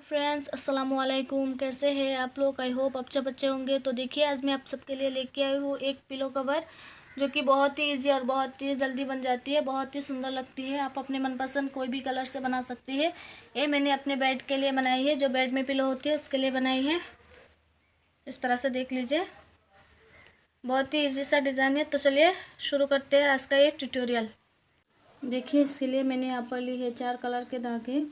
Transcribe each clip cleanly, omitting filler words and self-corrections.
Friends, अस्सलाम वालेकुम। कैसे हैं आप लोग? आई होप आप सब अच्छे होंगे। तो देखिए, आज मैं आप सबके लिए लेके आई हूँ एक पिलो कवर जो कि बहुत ही इजी और बहुत ही जल्दी बन जाती है, बहुत ही सुंदर लगती है। आप अपने मनपसंद कोई भी कलर से बना सकती है। ये मैंने अपने बेड के लिए बनाई है, जो बेड में पिलो होती है उसके लिए बनाई है। इस तरह से देख लीजिए, बहुत ही ईजी सा डिज़ाइन है। तो चलिए शुरू करते हैं आज का ये ट्यूटोरियल। देखिए, इसके लिए मैंने यहाँ पर ली है 4 कलर के धागे,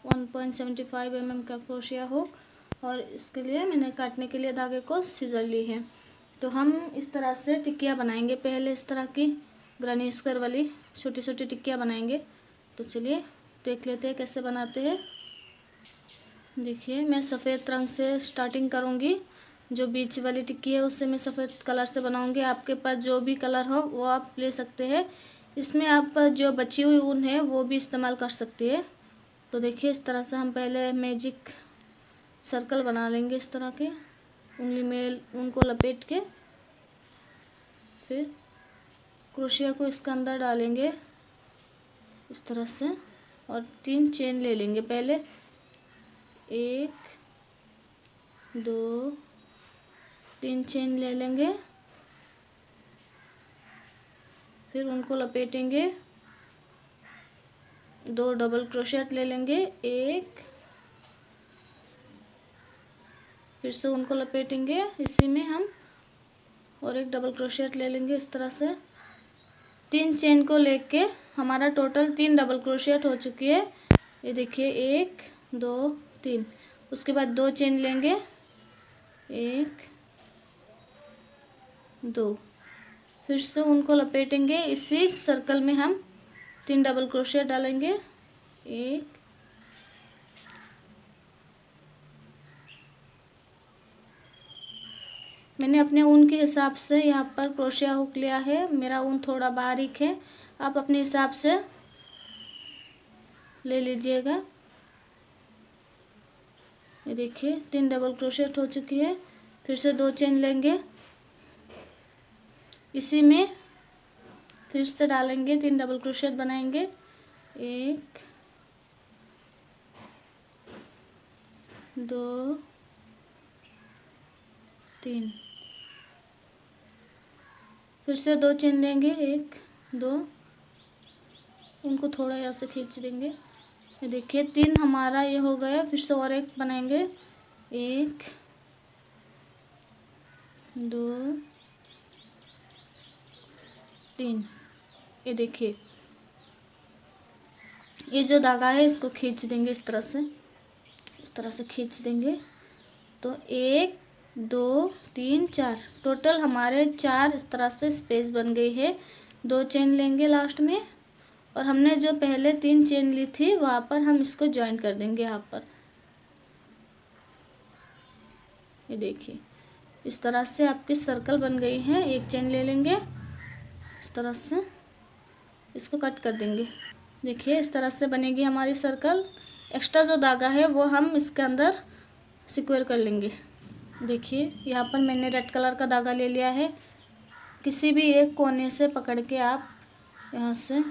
1.75 mm का क्रोशिया हो, और इसके लिए मैंने काटने के लिए धागे को सीजर ली है। तो हम इस तरह से टिक्कियाँ बनाएंगे। पहले इस तरह की ग्रैनी स्क्वायर वाली छोटी छोटी टिक्कियाँ बनाएंगे। तो चलिए देख लेते हैं कैसे बनाते हैं। देखिए, मैं सफ़ेद रंग से स्टार्टिंग करूँगी। जो बीच वाली टिक्की है उससे मैं सफ़ेद कलर से बनाऊँगी। आपके पास जो भी कलर हो वो आप ले सकते हैं। इसमें आप जो बची हुई ऊन है वो भी इस्तेमाल कर सकती है। तो देखिए, इस तरह से हम पहले मैजिक सर्कल बना लेंगे। इस तरह के उंगली में उनको लपेट के फिर क्रोशिया को इसके अंदर डालेंगे इस तरह से, और 3 चेन ले लेंगे। पहले 1 2 3 चेन ले लेंगे, फिर उनको लपेटेंगे। 2 डबल क्रोशिया ले लेंगे, 1, फिर से उनको लपेटेंगे। इसी में हम और 1 डबल क्रोशिया ले लेंगे। इस तरह से 3 चेन को लेके हमारा टोटल 3 डबल क्रोशिया हो चुकी है। ये देखिए, 1 2 3। उसके बाद 2 चेन लेंगे, 1 2, फिर से उनको लपेटेंगे। इसी सर्कल में हम 3 डबल क्रोशिया डालेंगे, 1 मैंने अपने ऊन के हिसाब से यहाँ पर क्रोशिया हुक लिया है। मेरा ऊन थोड़ा बारीक है, आप अपने हिसाब से ले लीजिएगा। ये देखिए, 3 डबल क्रोशिया हो चुकी है। फिर से 2 चेन लेंगे, इसी में फिर से डालेंगे, 3 डबल क्रोशिया बनाएंगे, 1 2 3। फिर से 2 चेन लेंगे, 1 2, उनको थोड़ा यहाँ से खींच देंगे। ये देखिए, 3 हमारा ये हो गया। फिर से और 1 बनाएंगे, 1 2 3। ये देखिए, ये जो धागा है इसको खींच देंगे इस तरह से खींच देंगे। तो 1 2 3 4, टोटल हमारे 4 इस तरह से स्पेस बन गई है। 2 चेन लेंगे लास्ट में, और हमने जो पहले 3 चेन ली थी वहाँ पर हम इसको ज्वाइन कर देंगे यहाँ पर। ये देखिए, इस तरह से आपकी सर्कल बन गई है। 1 चेन ले लेंगे, इस तरह से इसको कट कर देंगे। देखिए, इस तरह से बनेगी हमारी सर्कल। एक्स्ट्रा जो धागा है वो हम इसके अंदर सिक्योर कर लेंगे। देखिए, यहाँ पर मैंने रेड कलर का धागा ले लिया है। किसी भी एक कोने से पकड़ के आप यहाँ से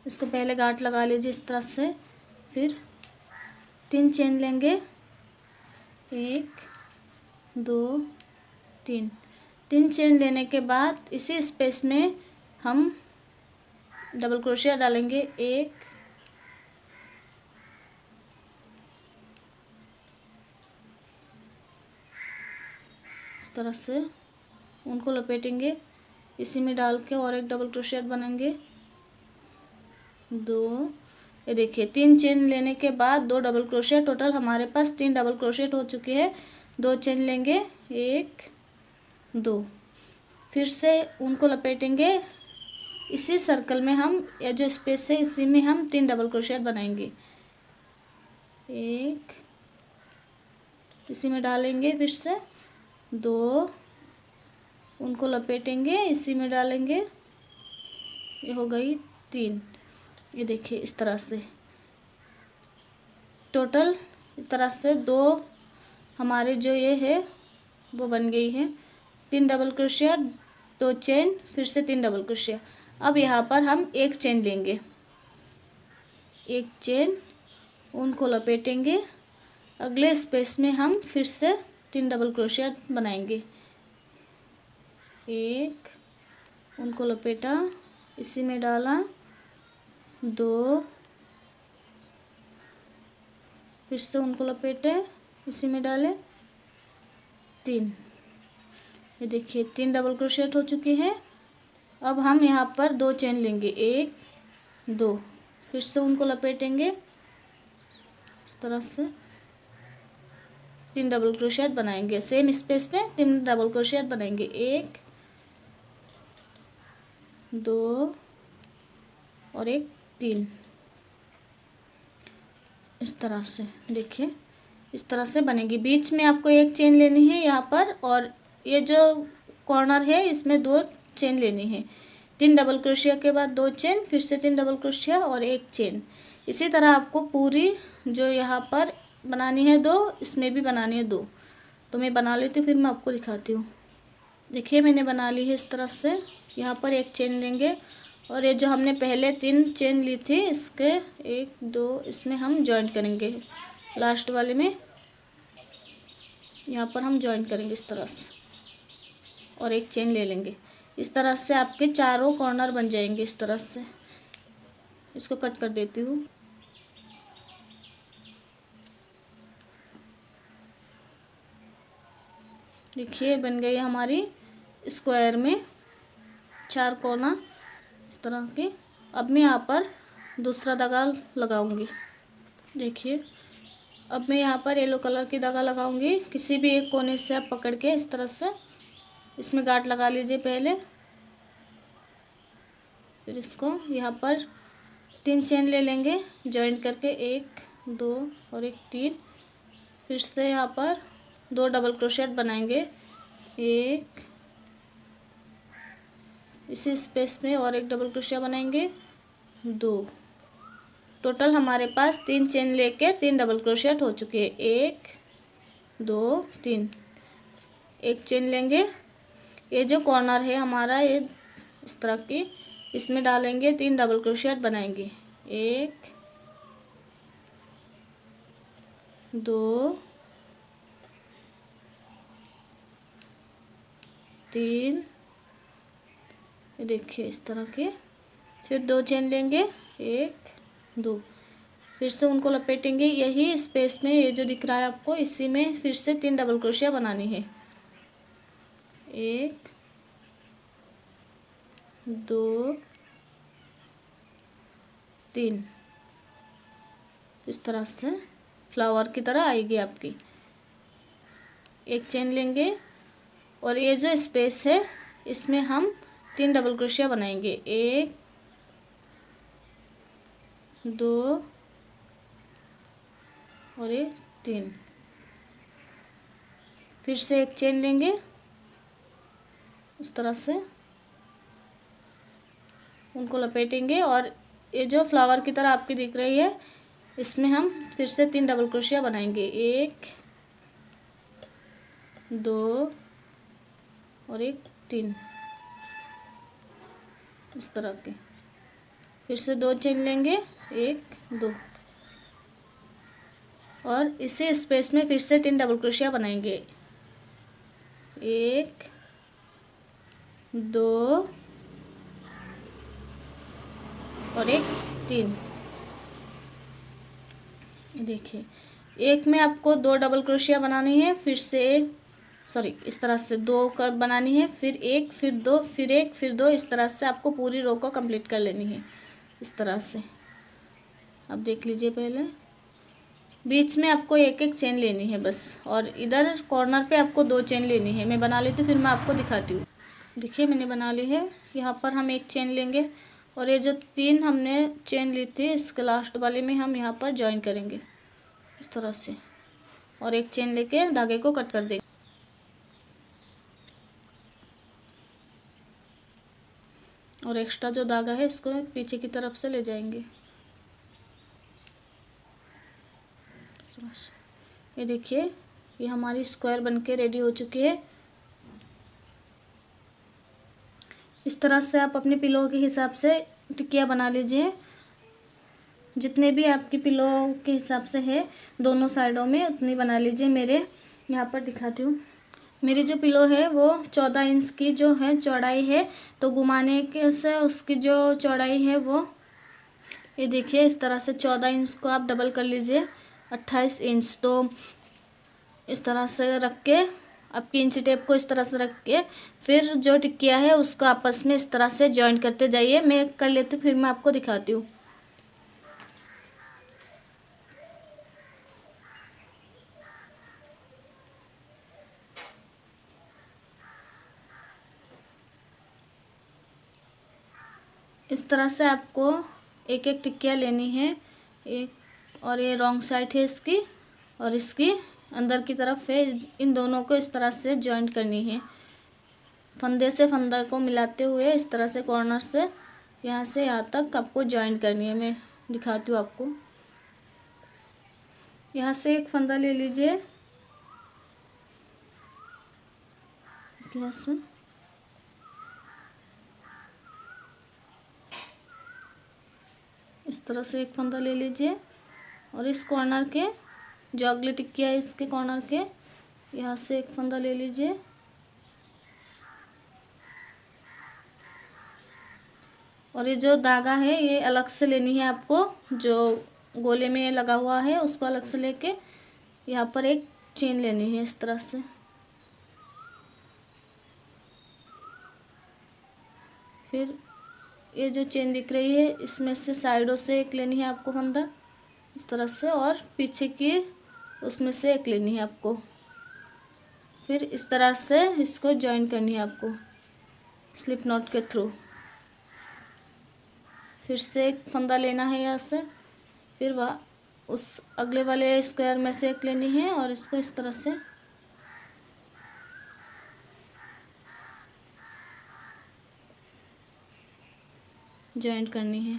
इसको पहले गांठ लगा लीजिए इस तरह से। फिर 3 चेन लेंगे, 1 2 3। 3 चेन लेने के बाद इसी स्पेस में हम डबल क्रोशिया डालेंगे, 1 इस तरह से उनको लपेटेंगे। इसी में डाल के और 1 डबल क्रोशिया बनाएंगे, 2। ये देखिए, 3 चेन लेने के बाद 2 डबल क्रोशिया, टोटल हमारे पास 3 डबल क्रोशिया हो चुकी है। 2 चेन लेंगे, 1 2, फिर से उनको लपेटेंगे। इसी सर्कल में हम, या जो स्पेस है इसी में हम 3 डबल क्रोशिया बनाएंगे, 1 इसी में डालेंगे, फिर से 2 उनको लपेटेंगे, इसी में डालेंगे। ये हो गई 3। ये देखिए, इस तरह से टोटल इस तरह से 2 हमारे जो ये है वो बन गई है। 3 डबल क्रोशिया, 2 चेन, फिर से 3 डबल क्रोशिया। अब यहाँ पर हम 1 चेन लेंगे, एक चेन, उनको लपेटेंगे। अगले स्पेस में हम फिर से 3 डबल क्रोशिया बनाएंगे। एक, उनको लपेटा, इसी में डाला, 2, फिर से उनको लपेटे, इसी में डाले, 3। ये देखिए 3 डबल क्रोशिया हो चुकी है। अब हम यहाँ पर 2 चेन लेंगे, 1, 2, फिर से उनको लपेटेंगे इस तरह से, 3 डबल क्रोशिया बनाएंगे। सेम स्पेस पे 3 डबल क्रोशिया बनाएंगे, 1, 2 और एक 3। इस तरह से देखिए, इस तरह से बनेगी। बीच में आपको एक चेन लेनी है यहाँ पर, और ये जो कॉर्नर है इसमें 2 चेन लेनी है। 3 डबल क्रोशिया के बाद 2 चेन, फिर से 3 डबल क्रोशिया और एक चेन। इसी तरह आपको पूरी जो यहाँ पर बनानी है 2, इसमें भी बनानी है 2। तो मैं बना लेती हूँ, फिर मैं आपको दिखाती हूँ। देखिए मैंने बना ली है इस तरह से। यहाँ पर एक चेन लेंगे, और ये जो हमने पहले 3 चेन ली थी, इसके 1, 2 इसमें हम जॉइंट करेंगे। लास्ट वाले में यहाँ पर हम जॉइंट करेंगे इस तरह से, और एक चेन ले लेंगे। इस तरह से आपके चारों कॉर्नर बन जाएंगे इस तरह से। इसको कट कर देती हूँ। देखिए बन गई हमारी स्क्वायर में 4 कोना इस तरह की। अब मैं यहाँ पर दूसरा धागा लगाऊंगी। देखिए अब मैं यहाँ पर येलो कलर की धागा लगाऊंगी। किसी भी एक कोने से आप पकड़ के इस तरह से इसमें गांठ लगा लीजिए पहले। फिर इसको यहाँ पर 3 चेन ले लेंगे जॉइंट करके, 1, 2 और एक 3। फिर से यहाँ पर 2 डबल क्रोशेट बनाएंगे, 1, इसी स्पेस में और एक डबल क्रोशिया बनाएंगे, 2। टोटल हमारे पास 3 चेन लेके 3 डबल क्रोशिया हो चुके हैं। 1, 2, 3। एक चेन लेंगे, ये जो कॉर्नर है हमारा ये इस तरह की, इसमें डालेंगे 3 डबल क्रोशिया बनाएंगे, 1, 2, 3। ये देखिए इस तरह के। फिर 2 चेन लेंगे, 1, 2, फिर से उनको लपेटेंगे। यही स्पेस में ये जो दिख रहा है आपको, इसी में फिर से 3 डबल क्रोशिया बनानी है, 1, 2, 3। इस तरह से फ्लावर की तरह आएगी आपकी। एक चेन लेंगे, और ये जो स्पेस है इसमें हम 3 डबल क्रोशिया बनाएंगे, 1, 2 और ये 3। फिर से एक चेन लेंगे इस तरह से, उनको लपेटेंगे, और ये जो फ्लावर की तरह आपकी दिख रही है इसमें हम फिर से 3 डबल क्रोशिया बनाएंगे, 1, 2 और एक 3। इस तरह के। फिर से 2 चेन लेंगे, 1, 2, और इसी स्पेस में फिर से 3 डबल क्रोशिया बनाएंगे, 1, 2 और एक 3। देखिए एक में आपको 2 डबल क्रोशिया बनानी है, फिर से इस तरह से 2 कर बनानी है, फिर 1, फिर 2, फिर 1, फिर 2। इस तरह से आपको पूरी रो को कंप्लीट कर लेनी है इस तरह से। अब देख लीजिए, पहले बीच में आपको एक एक चेन लेनी है बस, और इधर कॉर्नर पे आपको 2 चेन लेनी है। मैं बना लेती हूँ, फिर मैं आपको दिखाती हूँ। देखिए मैंने बना ली है। यहाँ पर हम एक चेन लेंगे, और ये जो 3 हमने चेन ली थी इसके लास्ट वाले में हम यहाँ पर ज्वाइन करेंगे इस तरह से, और एक चेन लेके धागे को कट कर देंगे। और एक्स्ट्रा जो धागा है इसको पीछे की तरफ से ले जाएंगे। ये देखिए ये हमारी स्क्वायर बनके रेडी हो चुकी है। इस तरह से आप अपने पिलो के हिसाब से टिकिया बना लीजिए। जितने भी आपकी पिलो के हिसाब से है दोनों साइडों में उतनी बना लीजिए। मेरे यहाँ पर दिखाती हूँ, मेरी जो पिलो है वो 14 इंच की जो है चौड़ाई है, तो घुमाने के से उसकी जो चौड़ाई है वो ये देखिए इस तरह से 14 इंच को आप डबल कर लीजिए 28 इंच। तो इस तरह से रख के आपकी इंची टेप को इस तरह से रख के फिर जो टिक्किया है उसको आपस में इस तरह से जॉइंट करते जाइए। मैं कर लेती हूँ फिर मैं आपको दिखाती हूँ। इस तरह से आपको एक एक टिक्किया लेनी है एक, और ये रॉन्ग साइड है इसकी और इसकी अंदर की तरफ है। इन दोनों को इस तरह से जॉइंट करनी है, फंदे से फंदा को मिलाते हुए इस तरह से कॉर्नर से यहाँ से यहाँ तक आपको जॉइंट करनी है। मैं दिखाती हूँ आपको। यहाँ से एक फंदा ले लीजिए, यहाँ से इस तरह से एक फंदा ले लीजिए और इस कॉर्नर के जो अगली टिक्किया है इसके कॉर्नर के यहाँ से एक फंदा ले लीजिए और ये जो धागा है ये अलग से लेनी है आपको, जो गोले में लगा हुआ है उसको अलग से लेके यहाँ पर एक चेन लेनी है इस तरह से। फिर ये जो चेन दिख रही है इसमें से साइडों से एक लेनी है आपको फंदा इस तरह से, और पीछे की उसमें से एक लेनी है आपको। फिर इस तरह से इसको जॉइन करनी है आपको स्लिप नॉट के थ्रू। फिर से एक फंदा लेना है यहाँ से, फिर वह उस अगले वाले स्क्वायर में से एक लेनी है और इसको इस तरह से जॉइंट करनी है।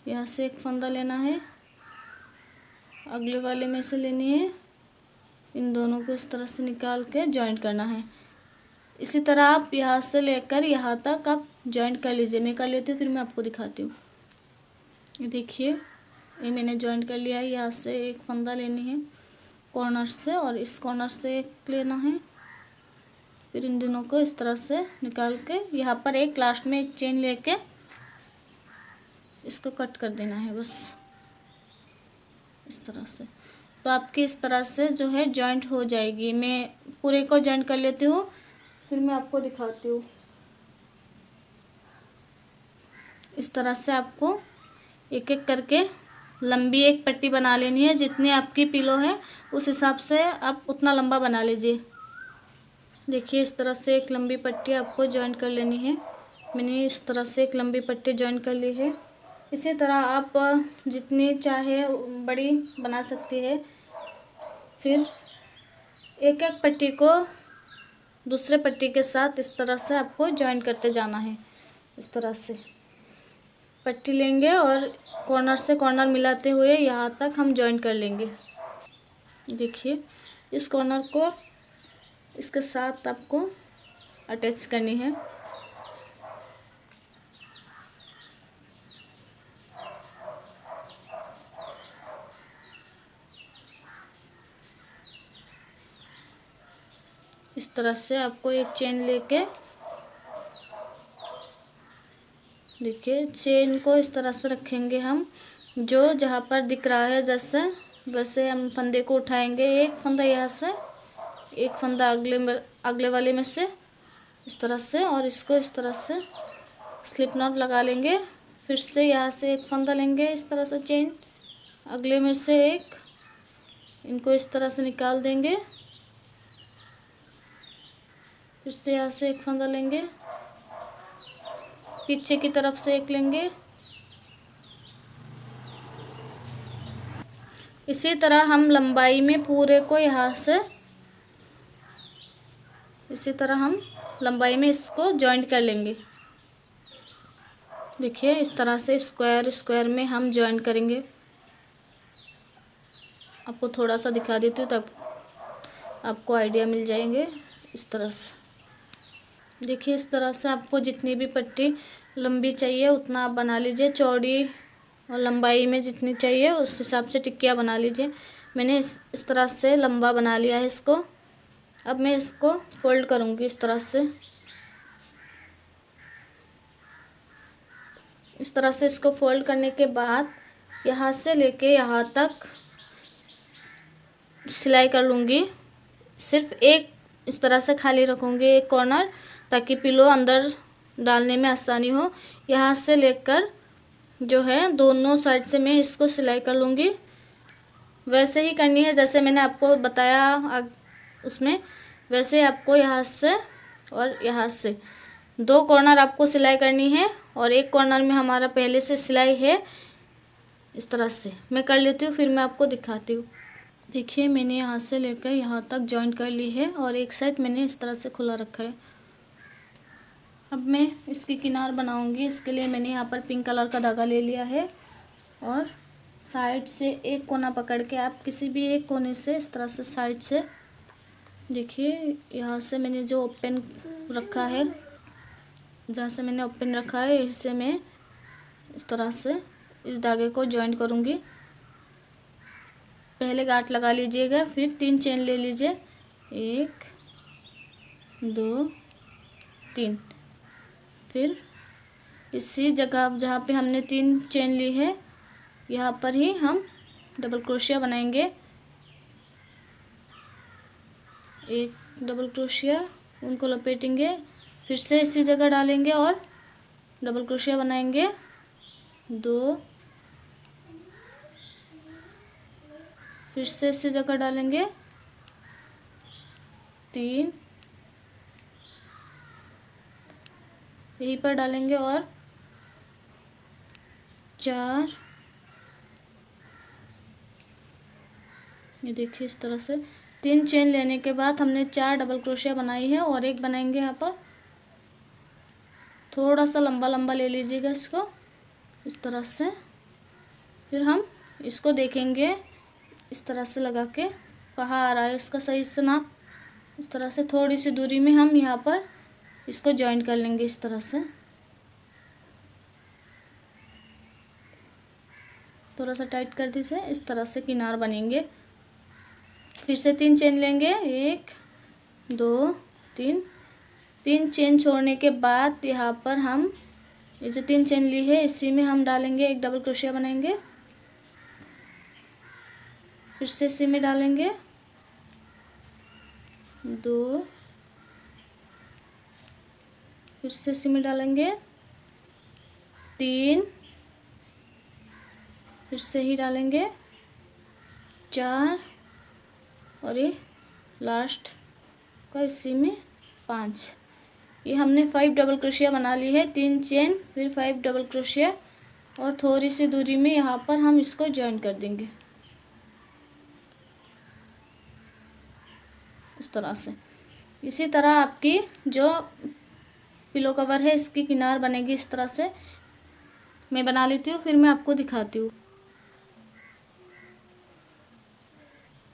यहाँ से एक फंदा लेना है, अगले वाले में से लेनी है, इन दोनों को इस तरह से निकाल के जॉइंट करना है। इसी तरह आप यहाँ से लेकर यहाँ तक आप जॉइंट कर लीजिए। मैं कर लेती हूँ फिर मैं आपको दिखाती हूँ। ये देखिए ये मैंने जॉइंट कर लिया है। यहाँ से एक फंदा लेनी है कॉर्नर से और इस कॉर्नर से एक लेना है, फिर इन दोनों को इस तरह से निकाल के यहाँ पर एक लास्ट में एक चेन लेके इसको कट कर देना है बस इस तरह से। तो आपकी इस तरह से जो है जॉइंट हो जाएगी। मैं पूरे को जॉइंट कर लेती हूँ फिर मैं आपको दिखाती हूँ। इस तरह से आपको एक एक करके लंबी एक पट्टी बना लेनी है। जितनी आपकी पिलो है उस हिसाब से आप उतना लंबा बना लीजिए। देखिए इस तरह से एक लंबी पट्टी आपको जॉइंट कर लेनी है। मैंने इस तरह से एक लंबी पट्टी जॉइंट कर ली है। इसी तरह आप जितनी चाहे बड़ी बना सकती है। फिर एक एक पट्टी को दूसरे पट्टी के साथ इस तरह से आपको जॉइंट करते जाना है। इस तरह से पट्टी लेंगे और कॉर्नर से कॉर्नर मिलाते हुए यहाँ तक हम जॉइंट कर लेंगे। देखिए इस कॉर्नर को इसके साथ आपको अटैच करनी है। इस तरह से आपको एक चेन लेके देखिए चेन को इस तरह से रखेंगे हम, जो जहाँ पर दिख रहा है जैसे वैसे हम फंदे को उठाएंगे। एक फंदा यहाँ से, एक फंदा अगले वाले में से इस तरह से, और इसको इस तरह से स्लिप नॉट लगा लेंगे। फिर से यहाँ से एक फंदा लेंगे इस तरह से चेन, अगले में से एक, इनको इस तरह से निकाल देंगे। फिर से यहाँ से एक फंदा लेंगे, पीछे की तरफ से एक लेंगे। इसी तरह हम लंबाई में पूरे को यहाँ से इसी तरह हम लंबाई में इसको जॉइंट कर लेंगे। देखिए इस तरह से स्क्वायर स्क्वायर में हम जॉइंट करेंगे। आपको थोड़ा सा दिखा देती हूँ तब आपको आइडिया मिल जाएंगे। इस तरह से देखिए इस तरह से आपको जितनी भी पट्टी लंबी चाहिए उतना आप बना लीजिए। चौड़ी और लंबाई में जितनी चाहिए उस हिसाब से टिक्कियाँ बना लीजिए। मैंने इस तरह से लंबा बना लिया है इसको। अब मैं इसको फोल्ड करूँगी इस तरह से। इस तरह से इसको फोल्ड करने के बाद यहाँ से लेके यहाँ तक सिलाई कर लूँगी। सिर्फ एक इस तरह से खाली रखूँगी एक कॉर्नर, ताकि पिलो अंदर डालने में आसानी हो। यहाँ से लेकर जो है दोनों साइड से मैं इसको सिलाई कर लूँगी। वैसे ही करनी है जैसे मैंने आपको बताया उसमें, वैसे आपको यहाँ से और यहाँ से 2 कॉर्नर आपको सिलाई करनी है, और एक कॉर्नर में हमारा पहले से सिलाई है। इस तरह से मैं कर लेती हूँ, फिर मैं आपको दिखाती हूँ। देखिए मैंने यहाँ से लेकर यहाँ तक जॉइंट कर ली है, और एक साइड मैंने इस तरह से खुला रखा है। अब मैं इसकी किनार बनाऊंगी। इसके लिए मैंने यहाँ पर पिंक कलर का धागा ले लिया है, और साइड से एक कोना पकड़ के आप किसी भी एक कोने से इस तरह से साइड से, देखिए यहाँ से मैंने जो ओपन रखा है, जहाँ से मैंने ओपन रखा है इससे मैं इस तरह से इस धागे को जॉइंट करूँगी। पहले गांठ लगा लीजिएगा, फिर 3 चेन ले लीजिए, 1 2 3। फिर इसी जगह जहाँ पे हमने 3 चेन ली है यहाँ पर ही हम डबल क्रोशिया बनाएंगे। एक डबल क्रोशिया, उनको लपेटेंगे, फिर से इसी जगह डालेंगे और डबल क्रोशिया बनाएंगे 2, फिर से इसी जगह डालेंगे 3, यहीं पर डालेंगे और 4। ये देखिए इस तरह से 3 चेन लेने के बाद हमने 4 डबल क्रोशिया बनाई है, और एक बनाएंगे यहाँ पर। थोड़ा सा लंबा लंबा ले लीजिएगा इसको इस तरह से। फिर हम इसको देखेंगे इस तरह से लगा के कहाँ आ रहा है इसका सही से नाप। इस तरह से थोड़ी सी दूरी में हम यहाँ पर इसको जॉइन कर लेंगे इस तरह से। थोड़ा सा टाइट कर दीजिए, इस तरह से किनार बनेंगे। फिर से 3 चेन लेंगे, 1 2 3। 3 चेन छोड़ने के बाद यहाँ पर हम ये जो 3 चेन ली है इसी में हम डालेंगे एक डबल क्रोशिया बनाएंगे, फिर से इसी में डालेंगे 2, फिर से इसी में डालेंगे 3, फिर से ही डालेंगे 4, और ये लास्ट का इसी में 5। ये हमने 5 डबल क्रोशिया बना ली है। 3 चेन, फिर 5 डबल क्रोशिया, और थोड़ी सी दूरी में यहाँ पर हम इसको जॉइन कर देंगे इस तरह से। इसी तरह आपकी जो पिलो कवर है इसकी किनार बनेगी इस तरह से। मैं बना लेती हूँ, फिर मैं आपको दिखाती हूँ।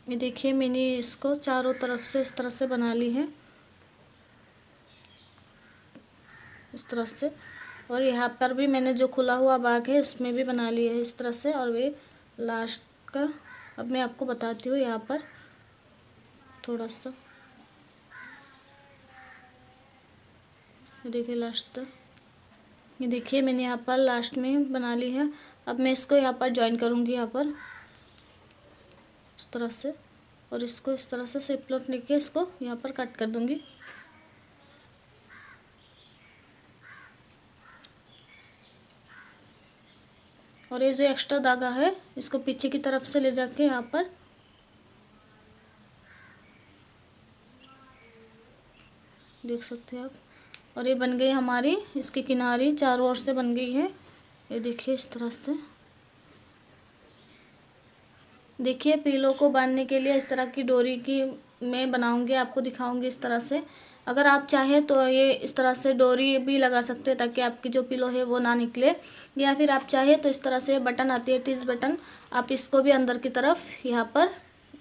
ये देखिए मैंने इसको चारों तरफ से इस तरह से बना ली है इस तरह से, और यहाँ पर भी मैंने जो खुला हुआ भाग है इसमें भी बना लिया है इस तरह से। और वे लास्ट का अब मैं आपको बताती हूँ। यहाँ पर थोड़ा सा देखिए लास्ट तक, ये देखिए मैंने यहाँ पर लास्ट में बना ली है। अब मैं इसको यहाँ पर ज्वाइन करूँगी यहाँ पर इस तरह से, और इसको इस तरह से शेप प्लॉट लेके इसको यहाँ पर कट कर दूँगी। और ये जो एक्स्ट्रा धागा है इसको पीछे की तरफ से ले जाके यहाँ पर देख सकते हैं आप। और ये बन गई हमारी, इसकी किनारी चारों ओर से बन गई है। ये देखिए इस तरह से। देखिए पिलो को बांधने के लिए इस तरह की डोरी की मैं बनाऊंगी, आपको दिखाऊंगी इस तरह से। अगर आप चाहें तो ये इस तरह से डोरी भी लगा सकते हैं ताकि आपकी जो पिलो है वो ना निकले, या फिर आप चाहें तो इस तरह से बटन आती है टीज बटन, आप इसको भी अंदर की तरफ यहाँ पर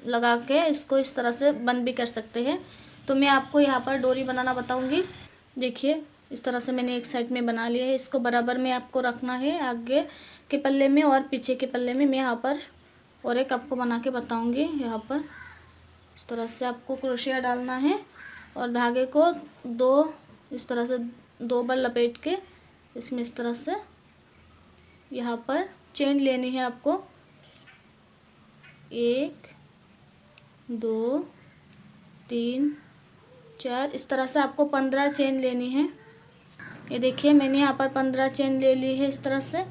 लगा के इसको इस तरह से बंद भी कर सकते हैं। तो मैं आपको यहाँ पर डोरी बनाना बताऊँगी। देखिए इस तरह से मैंने एक साइड में बना लिया है। इसको बराबर में आपको रखना है, आगे के पल्ले में और पीछे के पल्ले में। मैं यहाँ पर और एक आपको बना के बताऊँगी। यहाँ पर इस तरह से आपको क्रोशिया डालना है और धागे को इस तरह से 2 बार लपेट के इसमें इस तरह से यहाँ पर चेन लेनी है आपको। 1 2 3 4 इस तरह से आपको 15 चेन लेनी है। ये देखिए मैंने यहाँ पर 15 चेन ले ली है इस तरह से।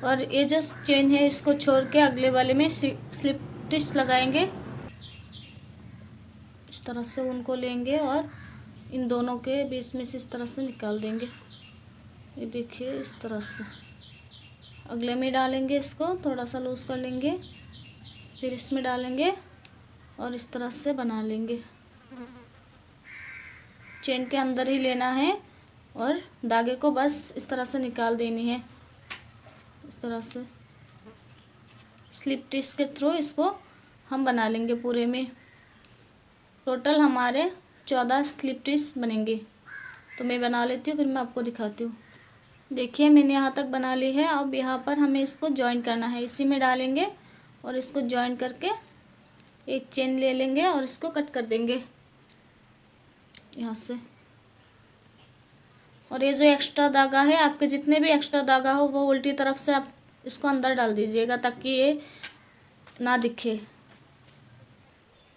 और ये जो चेन है इसको छोड़ के अगले वाले में स्लिप स्टिच लगाएंगे। इस तरह से उनको लेंगे और इन दोनों के बीच में से इस तरह से निकाल देंगे। ये देखिए इस तरह से अगले में डालेंगे, इसको थोड़ा सा लूज़ कर लेंगे, फिर इसमें डालेंगे और इस तरह से बना लेंगे। चेन के अंदर ही लेना है और धागे को बस इस तरह से निकाल देनी है। इस तरह से स्लिप स्टिच के थ्रू इसको हम बना लेंगे पूरे में। टोटल हमारे 14 स्लिप स्टिच बनेंगे। तो मैं बना लेती हूँ, फिर मैं आपको दिखाती हूँ। देखिए मैंने यहाँ तक बना ली है। अब यहाँ पर हमें इसको जॉइन करना है, इसी में डालेंगे और इसको जॉइन करके एक चेन ले लेंगे और इसको कट कर देंगे यहाँ से। और ये जो एक्स्ट्रा धागा है, आपके जितने भी एक्स्ट्रा धागा हो वो उल्टी तरफ से आप इसको अंदर डाल दीजिएगा ताकि ये ना दिखे।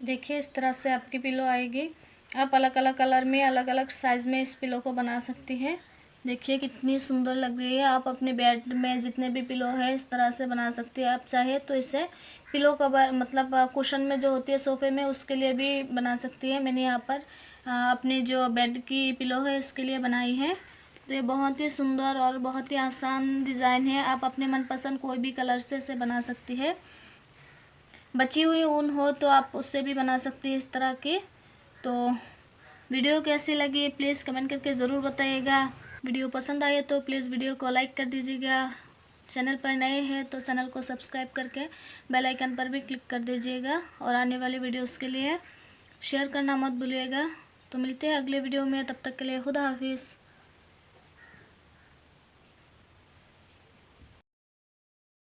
देखिए इस तरह से आपकी पिलो आएगी। आप अलग अलग कलर में, अलग अलग साइज़ में इस पिलो को बना सकती है। देखिए कितनी सुंदर लग रही है। आप अपने बेड में जितने भी पिलो है इस तरह से बना सकती है। आप चाहे तो इसे पिलो कवर मतलब कुशन में जो होती है सोफ़े में, उसके लिए भी बना सकती है। मैंने यहाँ पर अपनी जो बेड की पिलो है इसके लिए बनाई है। तो ये बहुत ही सुंदर और बहुत ही आसान डिज़ाइन है। आप अपने मनपसंद कोई भी कलर से इसे बना सकती है। बची हुई ऊन हो तो आप उससे भी बना सकती है इस तरह की। तो वीडियो कैसी लगी प्लीज़ कमेंट करके ज़रूर बताइएगा। वीडियो पसंद आए तो प्लीज़ वीडियो को लाइक कर दीजिएगा। चैनल पर नए हैं तो चैनल को सब्सक्राइब करके बेल आइकन पर भी क्लिक कर दीजिएगा और आने वाले वीडियोस के लिए शेयर करना मत भूलिएगा। तो मिलते हैं अगले वीडियो में, तब तक के लिए खुदा हाफिज़।